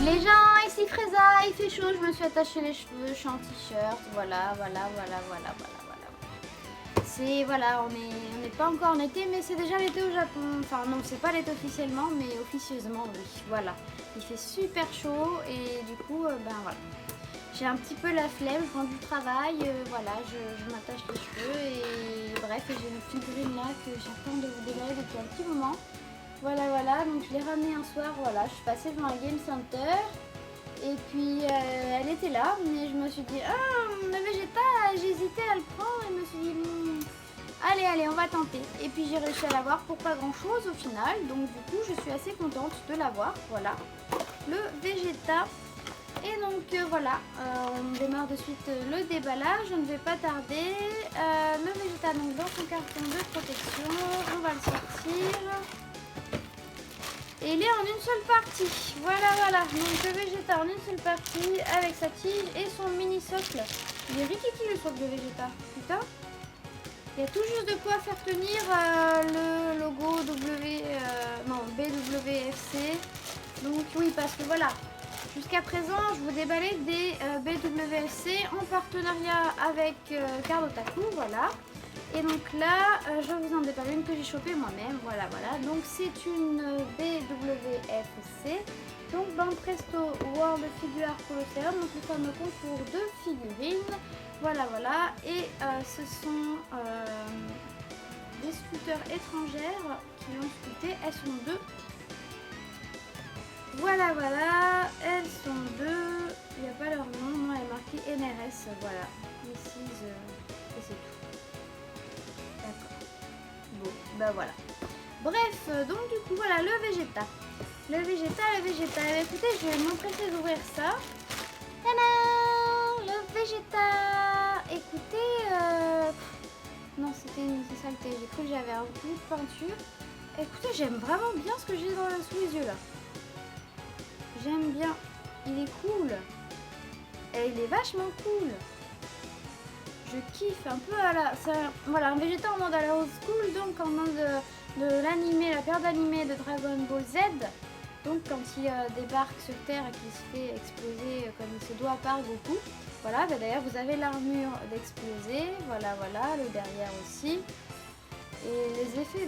les gens, ici Fréza, il fait chaud, je me suis attachée les cheveux, je suis en t-shirt, voilà. C'est, voilà, on n'est pas encore en été, mais c'est déjà l'été au Japon. Enfin non, c'est pas l'été officiellement, mais officieusement, oui, voilà. Il fait super chaud et du coup, ben voilà. J'ai un petit peu la flemme, je rentre du travail, voilà, je m'attache les cheveux et bref, j'ai une figurine là que j'attends de vous déballer depuis un petit moment. Voilà, donc je l'ai ramenée un soir, voilà, je suis passée devant un game center et puis elle était là, mais je me suis dit, ah, le Vegeta, j'hésitais à le prendre et je me suis dit, allez, on va tenter. Et puis j'ai réussi à l'avoir pour pas grand chose au final, donc du coup je suis assez contente de l'avoir, voilà, le Vegeta. Et donc voilà, on démarre de suite le déballage, je ne vais pas tarder. Le Vegeta donc dans son carton de protection, on va le sortir. Et il est en une seule partie, voilà. Donc le Vegeta en une seule partie avec sa tige et son mini socle. Il est rikiki le socle de Vegeta, putain. Il y a tout juste de quoi faire tenir le logo BWFC. Donc oui, parce que voilà. Jusqu'à présent, je vous déballais des BWFC en partenariat avec Cardotaku, voilà. Et donc là, je vais vous en déballer une que j'ai chopée moi-même, voilà. Donc c'est une BWFC, donc Band Presto World Figure Colosseum, donc le fameux concours de figurines, voilà. Et ce sont des scooters étrangères qui l'ont sculpté, elles sont deux. Voilà, elles sont deux, il n'y a pas leur nom, non, elle est marquée NRS, voilà, ici, et c'est tout. D'accord, bon, bah voilà. Bref, donc du coup, voilà, le Vegeta. Le Vegeta, écoutez, je vais m'empresser d'ouvrir ça. Tadam, le Vegeta. Écoutez, non, c'était une saleté, j'ai cru que j'avais un peu de peinture. Écoutez, j'aime vraiment bien ce que j'ai sous les yeux là. J'aime bien, il est cool. Et il est vachement cool. Je kiffe un peu à la... voilà, un Vegeta en mode à la old school, donc en mode de l'animé, la période d'animé de Dragon Ball Z. Donc quand il débarque sur Terre et qu'il se fait exploser comme il se doit par Goku. Voilà, bah d'ailleurs vous avez l'armure d'exploser, voilà, le derrière aussi. Et les effets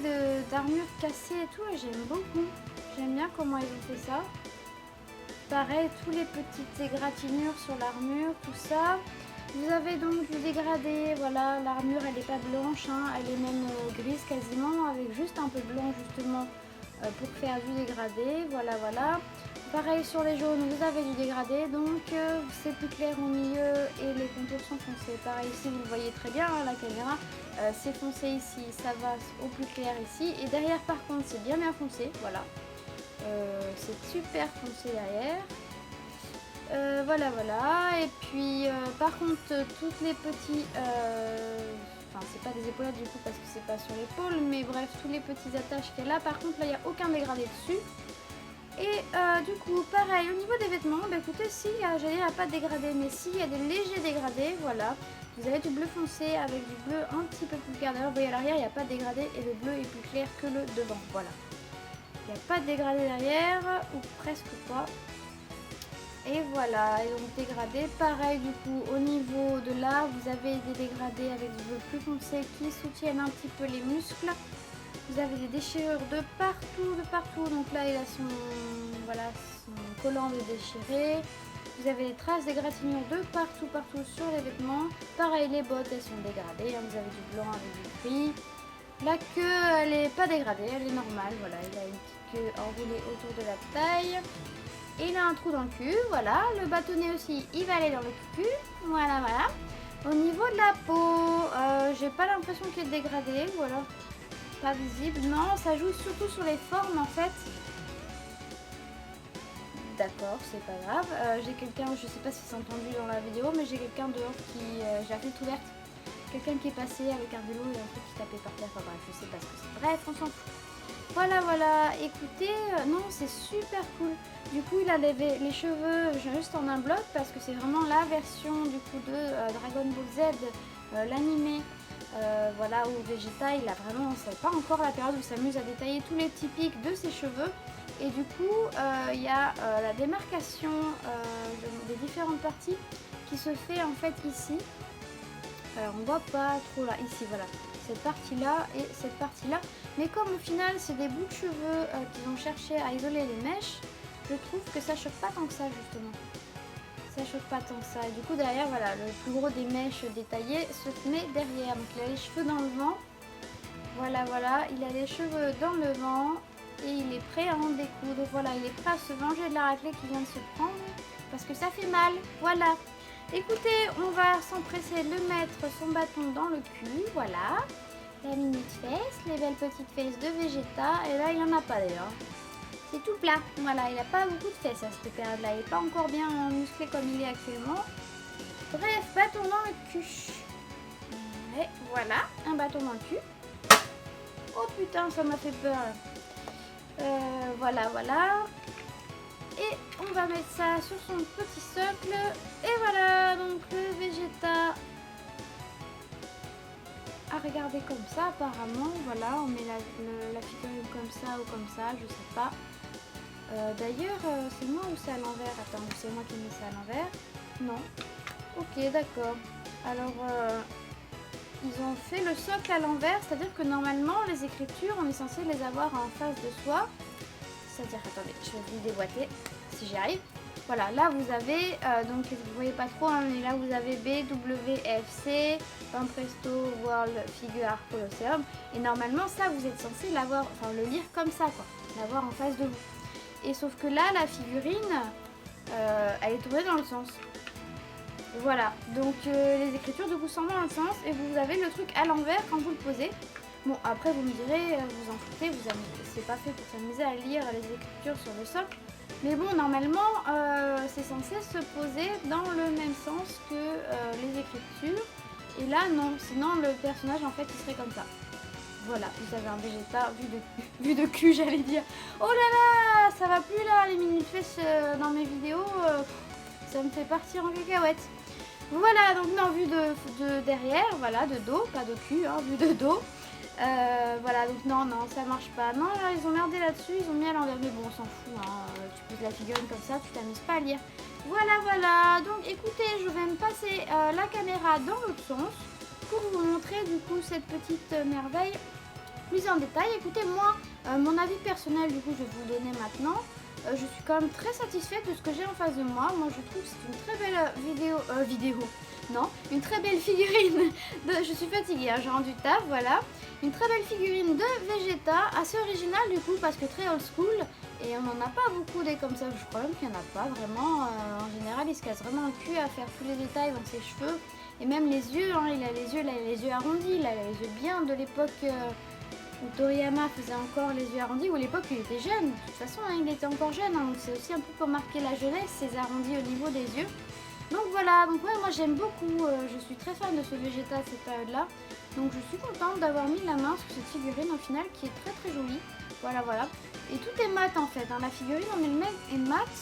d'armure cassée et tout, j'aime beaucoup. J'aime bien comment ils ont fait ça. Pareil, tous les petites égratignures sur l'armure, tout ça. Vous avez donc du dégradé, voilà, l'armure elle n'est pas blanche, hein, elle est même grise quasiment, avec juste un peu blanc justement pour faire du dégradé, voilà. Pareil sur les jaunes, vous avez du dégradé, donc c'est plus clair au milieu et les contours sont foncés. Pareil ici, vous le voyez très bien, hein, la caméra, c'est foncé ici, ça va au plus clair ici, et derrière par contre c'est bien foncé, voilà. C'est super foncé derrière. Voilà. Et puis par contre toutes les petits enfin c'est pas des épaulettes du coup parce que c'est pas sur l'épaule, mais bref, tous les petits attaches qu'il y a là, par contre là il n'y a aucun dégradé dessus. Et du coup pareil au niveau des vêtements, bah écoutez, si j'allais dire pas de dégradé, mais si il y a des légers dégradés, voilà. Vous avez du bleu foncé avec du bleu un petit peu plus clair. D'ailleurs vous voyez à l'arrière il n'y a pas de dégradé et le bleu est plus clair que le devant, voilà. Il n'y a pas de dégradé derrière, ou presque pas. Et voilà, et donc dégradé. Pareil du coup, au niveau de là, vous avez des dégradés avec du bleu plus foncé qui soutiennent un petit peu les muscles. Vous avez des déchirures de partout. Donc là, il a son collant de déchiré. Vous avez des traces d'égratignures de partout sur les vêtements. Pareil, les bottes, elles sont dégradées. Hein. Vous avez du blanc avec du gris. La queue, elle n'est pas dégradée, elle est normale, voilà, il a une petite queue enroulée autour de la taille. Et il a un trou dans le cul, voilà. Le bâtonnet aussi, il va aller dans le cul, voilà. Au niveau de la peau, j'ai pas l'impression qu'il est dégradé, voilà. Pas visible, non, ça joue surtout sur les formes en fait. D'accord, c'est pas grave. J'ai quelqu'un, je sais pas si c'est entendu dans la vidéo, mais j'ai quelqu'un dehors qui... j'ai la fenêtre ouverte. Quelqu'un qui est passé avec un vélo et un truc qui tapait par terre, enfin bref, je sais pas ce que c'est. Bref, on s'en fout. Voilà, écoutez, non, c'est super cool. Du coup, il a les cheveux juste en un bloc parce que c'est vraiment la version du coup de Dragon Ball Z, l'animé. Voilà, où Vegeta, il a vraiment, c'est pas encore la période où il s'amuse à détailler tous les petits pics de ses cheveux. Et du coup, il y a la démarcation des différentes parties qui se fait en fait ici. Alors on voit pas trop là, ici voilà, cette partie là et cette partie là. Mais comme au final c'est des bouts de cheveux qu'ils ont cherché à isoler les mèches, je trouve que ça choque pas tant que ça justement. Ça choque pas tant que ça. Et du coup derrière voilà, le plus gros des mèches détaillées se met derrière. Donc il a les cheveux dans le vent. Voilà, voilà, il a les cheveux dans le vent et il est prêt à en découdre. Voilà, il est prêt à se venger de la raclée qui vient de se prendre parce que ça fait mal. Voilà. Écoutez, on va s'empresser de mettre son bâton dans le cul. Voilà. La minute fesse, les belles petites fesses de Vegeta. Et là, il n'y en a pas d'ailleurs. C'est tout plat. Voilà, il n'a pas beaucoup de fesses à cette période-là. Il n'est pas encore bien musclé comme il est actuellement. Bref, bâton dans le cul. Et voilà, un bâton dans le cul. Oh putain, ça m'a fait peur. Voilà, voilà. Et on va mettre ça sur son petit socle. Et voilà, donc le Vegeta à regarder comme ça apparemment. Voilà, on met la figurine comme ça ou comme ça, je sais pas. D'ailleurs, c'est moi ou c'est à l'envers? Attends, c'est moi qui mets ça à l'envers? Non. Ok, d'accord. Alors, ils ont fait le socle à l'envers, c'est-à-dire que normalement, les écritures, on est censé les avoir en face de soi. C'est-à-dire, attendez, je vais vous déboîter si j'y arrive. Voilà, là vous avez, donc vous voyez pas trop, hein, mais là vous avez B, W, F, C, Presto, World, Figure, Colosseum. Et normalement, ça vous êtes censé l'avoir, enfin le lire comme ça, quoi, l'avoir en face de vous. Et sauf que là, la figurine, elle est tournée dans le sens. Voilà, donc les écritures du coup sont dans le sens et vous avez le truc à l'envers quand vous le posez. Bon, après vous me direz, vous en foutez, c'est pas fait pour s'amuser à lire les écritures sur le socle. Mais bon, normalement, c'est censé se poser dans le même sens que les écritures. Et là, non, sinon le personnage en fait il serait comme ça. Voilà, vous avez un Vegeta vu de cul, j'allais dire. Oh là là, ça va plus là, les mini-fesses dans mes vidéos, ça me fait partir en cacahuète. Voilà, donc non, vue de derrière, voilà, de dos, pas de cul, hein, vue de dos. Voilà, donc non, ça marche pas. Non, là, ils ont merdé là-dessus, ils ont mis à l'envers, mais bon, on s'en fout, hein. Tu poses la figurine comme ça, tu t'amuses pas à lire. Voilà, voilà, donc écoutez, je vais me passer la caméra dans l'autre sens pour vous montrer du coup cette petite merveille plus en détail. Écoutez, moi, mon avis personnel, du coup, je vais vous le donner maintenant. Je suis quand même très satisfaite de ce que j'ai en face de moi. Moi, je trouve que c'est une très belle une très belle figurine je suis fatiguée, hein, j'ai rendu taf, voilà. Une très belle figurine de Vegeta, assez originale du coup, parce que très old school. Et on n'en a pas beaucoup des comme ça, je crois même qu'il n'y en a pas vraiment. En général, il se casse vraiment le cul à faire tous les détails dans ses cheveux. Et même les yeux, hein, il a les yeux arrondis, il a les yeux bien de l'époque... où Toriyama faisait encore les yeux arrondis, ou à l'époque il était jeune. De toute façon, hein, il était encore jeune, hein, donc c'est aussi un peu pour marquer la jeunesse, ces arrondis au niveau des yeux. Donc voilà, donc ouais, moi j'aime beaucoup, je suis très fan de ce Vegeta à cette période-là. Donc je suis contente d'avoir mis la main sur cette figurine au final qui est très très jolie. Voilà, voilà. Et tout est mat en fait, hein. La figurine en elle-même est mat,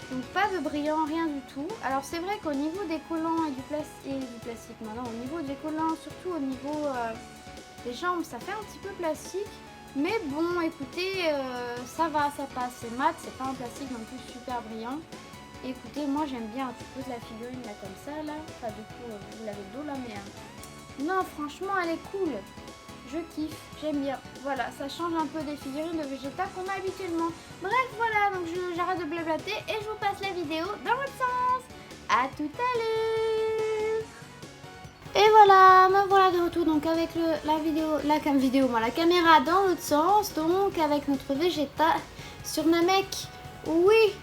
donc pas de brillant, rien du tout. Alors c'est vrai qu'au niveau des collants et du plastique, non, au niveau des collants, surtout au niveau... les jambes, ça fait un petit peu plastique, mais bon, écoutez, ça va, ça passe. C'est mat, c'est pas un plastique non plus super brillant. Écoutez, moi j'aime bien. Tu poses la figurine là comme ça, là. Enfin, du coup, vous l'avez le dos là, mais non, franchement, elle est cool. Je kiffe, j'aime bien. Voilà, ça change un peu des figurines de Vegeta qu'on a habituellement. Bref, voilà, donc j'arrête de blablater et je vous passe la vidéo dans votre sens. À tout à l'heure. Et voilà, me voilà de retour donc avec la caméra dans l'autre sens, donc avec notre Vegeta sur Namek. Oui,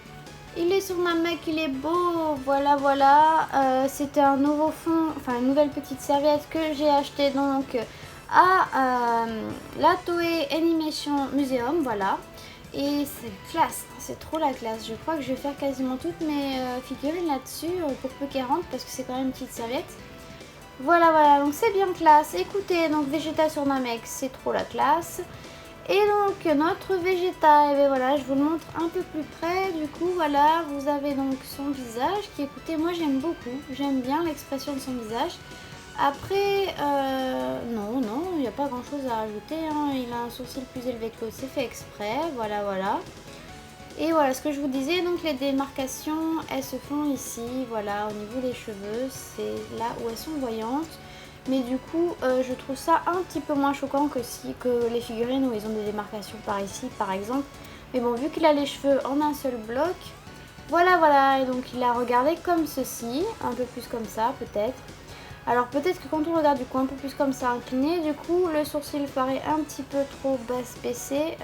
il est sur Namek, il est beau, voilà, voilà. C'était un nouveau fond, enfin une nouvelle petite serviette que j'ai acheté donc à la Toei Animation Museum, voilà. Et c'est classe, c'est trop la classe. Je crois que je vais faire quasiment toutes mes figurines là-dessus pour peu qu'elles rentrent parce que c'est quand même une petite serviette. Voilà, voilà, donc c'est bien classe. Écoutez, donc Vegeta sur Namek, c'est trop la classe. Et donc notre Vegeta, et bien voilà, je vous le montre un peu plus près. Du coup, voilà, vous avez donc son visage qui, écoutez, moi j'aime beaucoup. J'aime bien l'expression de son visage. Après, non, il n'y a pas grand chose à rajouter, hein. Il a un sourcil plus élevé que l'autre, c'est fait exprès, voilà, voilà. Et voilà ce que je vous disais, donc les démarcations elles se font ici, voilà, au niveau des cheveux, c'est là où elles sont voyantes. Mais du coup je trouve ça un petit peu moins choquant que les figurines où ils ont des démarcations par ici par exemple. Mais bon, vu qu'il a les cheveux en un seul bloc, voilà, et donc il a regardé comme ceci, un peu plus comme ça peut-être. Alors peut-être que quand on regarde du coup un peu plus comme ça incliné, du coup le sourcil paraît un petit peu trop baissé.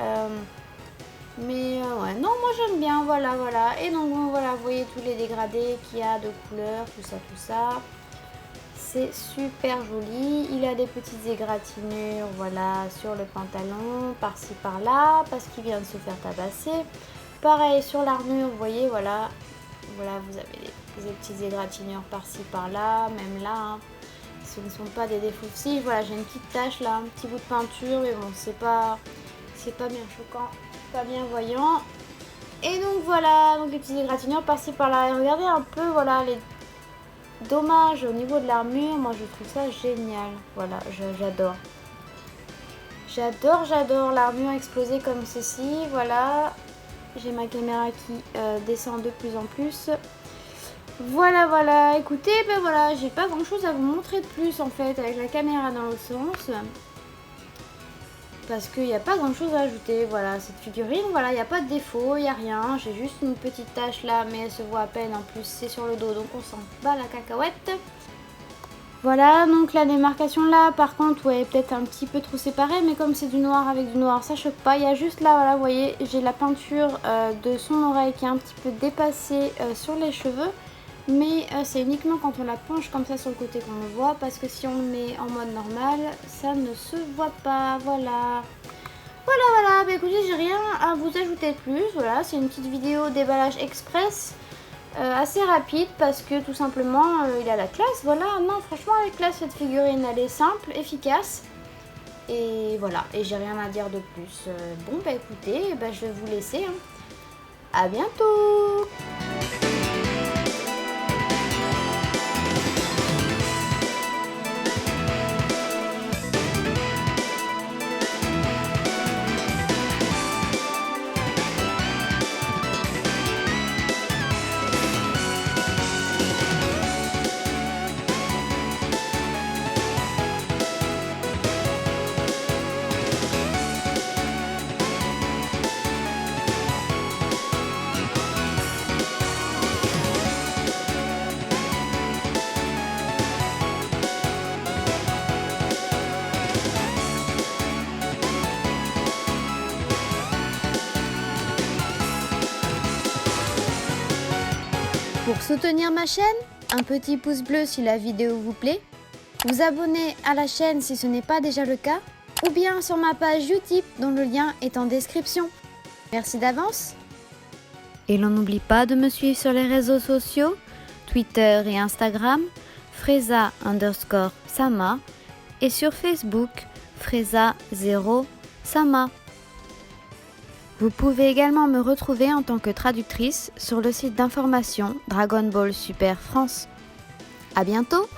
Mais ouais, non, moi j'aime bien, voilà. Et donc voilà, vous voyez tous les dégradés qu'il y a de couleurs, tout ça. C'est super joli. Il a des petites égratignures, voilà, sur le pantalon, par-ci par-là, parce qu'il vient de se faire tabasser. Pareil sur l'armure, vous voyez, voilà, vous avez des petites égratignures par-ci par-là, même là, hein. Ce ne sont pas des défauts. Si, voilà, j'ai une petite tache là, un petit bout de peinture, mais bon, c'est pas bien choquant, pas bien voyant. Et donc voilà, donc les petites égratignures par-ci par-là. Et regardez un peu, voilà, les dommages au niveau de l'armure. Moi, je trouve ça génial. Voilà, j'adore. J'adore l'armure explosée comme ceci. Voilà, j'ai ma caméra qui descend de plus en plus. Voilà, écoutez, ben voilà, j'ai pas grand chose à vous montrer de plus en fait avec la caméra dans l'autre sens. Parce qu'il n'y a pas grand chose à ajouter, voilà, cette figurine, voilà, il n'y a pas de défaut, il n'y a rien. J'ai juste une petite tache là, mais elle se voit à peine, en plus c'est sur le dos, donc on s'en bat la cacahuète. Voilà, donc la démarcation là, par contre, ouais, peut-être un petit peu trop séparée, mais comme c'est du noir avec du noir, ça choque pas. Il y a juste là, voilà, vous voyez, j'ai la peinture de son oreille qui est un petit peu dépassée sur les cheveux. Mais c'est uniquement quand on la penche comme ça sur le côté qu'on le voit, parce que si on le met en mode normal, ça ne se voit pas, voilà. Bah écoutez, j'ai rien à vous ajouter de plus, voilà, c'est une petite vidéo déballage express, assez rapide, parce que tout simplement, il a la classe, voilà, non, franchement, elle est classe cette figurine, elle est simple, efficace, et voilà, et j'ai rien à dire de plus. Bon, bah écoutez, bah, je vais vous laisser, hein. À bientôt! Pour soutenir ma chaîne, un petit pouce bleu si la vidéo vous plaît, vous abonner à la chaîne si ce n'est pas déjà le cas, ou bien sur ma page YouTube dont le lien est en description. Merci d'avance. Et l'on n'oublie pas de me suivre sur les réseaux sociaux, Twitter et Instagram, Freza_Sama, et sur Facebook, Freza0Sama. Vous pouvez également me retrouver en tant que traductrice sur le site d'information Dragon Ball Super France. À bientôt!